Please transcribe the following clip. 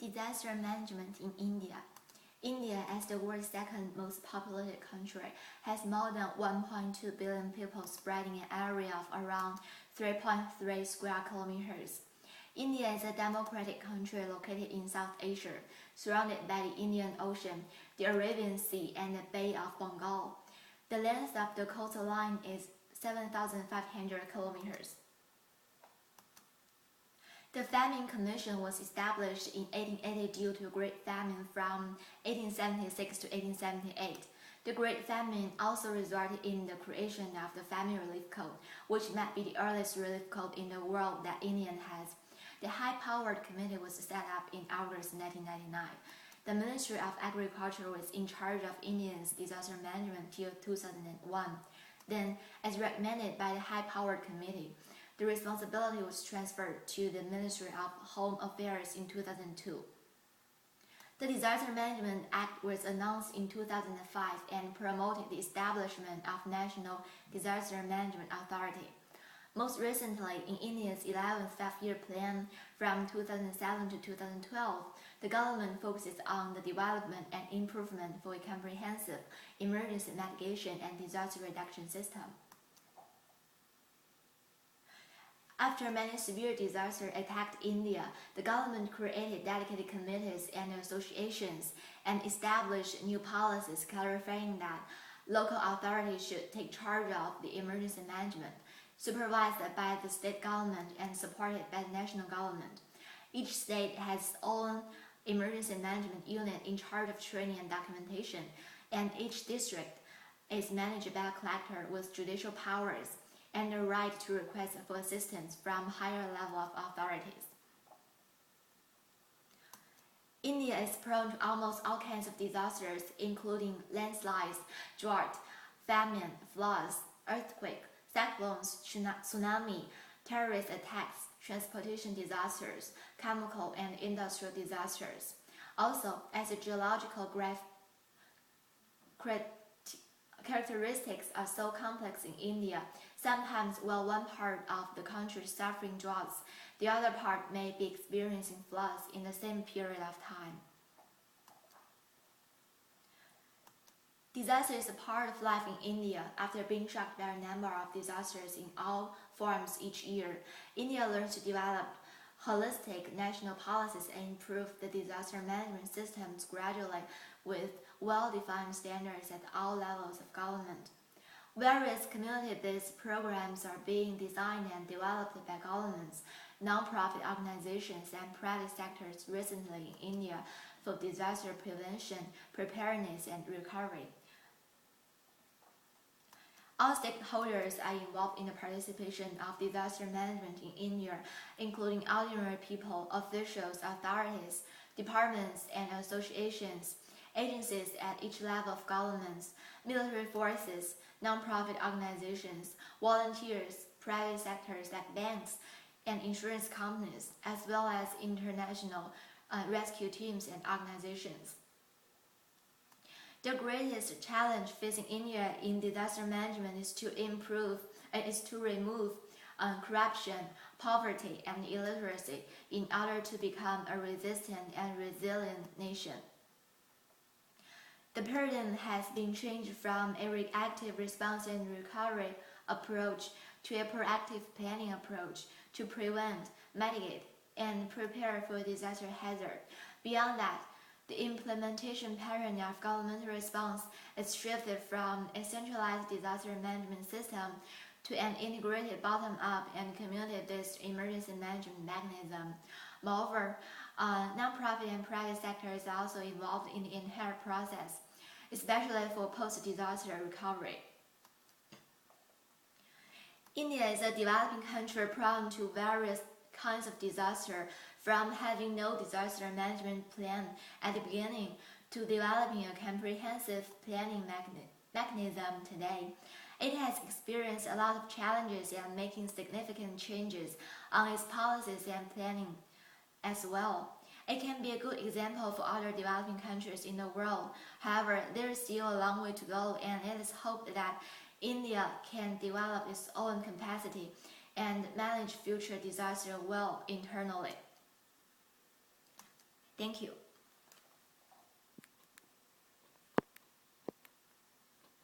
Disaster management in India. India, as the world's second most populated country, has more than 1.2 billion people spreading an area of around 3.3 square kilometers. India is a democratic country located in South Asia, surrounded by the Indian Ocean, the Arabian Sea, and the Bay of Bengal. The length of the coastline is 7,500 kilometers. The Famine Commission was established in 1880 due to a Great Famine from 1876 to 1878. The Great Famine also resulted in the creation of the Famine Relief Code, which might be the earliest relief code in the world that India has. The high-powered committee was set up in August 1999. The Ministry of Agriculture was in charge of India's disaster management till 2001. Then, as recommended by the high-powered committee, the responsibility was transferred to the Ministry of Home Affairs in 2002. The Disaster Management Act was announced in 2005 and promoted the establishment of National Disaster Management Authority. Most recently, in India's 11th five-year plan from 2007 to 2012, the government focuses on the development and improvement for a comprehensive emergency mitigation and disaster reduction system. After many severe disasters attacked India, the government created dedicated committees and associations and established new policies clarifying that local authorities should take charge of the emergency management, supervised by the state government and supported by the national government. Each state has its own emergency management unit in charge of training and documentation, and each district is managed by a collector with judicial powers and the right to request for assistance from higher level of authorities. India is prone to almost all kinds of disasters, including landslides, drought, famine, floods, earthquake, cyclones, tsunami, terrorist attacks, transportation disasters, chemical and industrial disasters. Also, as the geological characteristics are so complex in India, sometimes while one part of the country is suffering droughts, the other part may be experiencing floods in the same period of time. Disaster is a part of life in India. After being shocked by a number of disasters in all forms each year, India learns to develop holistic national policies and improve the disaster management systems gradually with well-defined standards at all levels of government. Various community-based programs are being designed and developed by governments, non-profit organizations, and private sectors recently in India for disaster prevention, preparedness, and recovery. All stakeholders are involved in the participation of disaster management in India, including ordinary people, officials, authorities, departments and associations, agencies at each level of governments, military forces, non-profit organizations, volunteers, private sectors like banks and insurance companies, as well as international rescue teams and organizations. The greatest challenge facing India in disaster management is to remove corruption, poverty, and illiteracy in order to become a resistant and resilient nation. The paradigm has been changed from a reactive response and recovery approach to a proactive planning approach to prevent, mitigate, and prepare for disaster hazard. Beyond that, the implementation pattern of governmental response is shifted from a centralized disaster management system to an integrated bottom-up and community-based emergency management mechanism. Moreover, non-profit and private sectors are also involved in the entire process, especially for post-disaster recovery. India is a developing country prone to various kinds of disaster, from having no disaster management plan at the beginning to developing a comprehensive planning mechanism today. It has experienced a lot of challenges and making significant changes on its policies and planning as well. It can be a good example for other developing countries in the world. However, there is still a long way to go, and it is hoped that India can develop its own capacity and manage future disasters well internally. Thank you.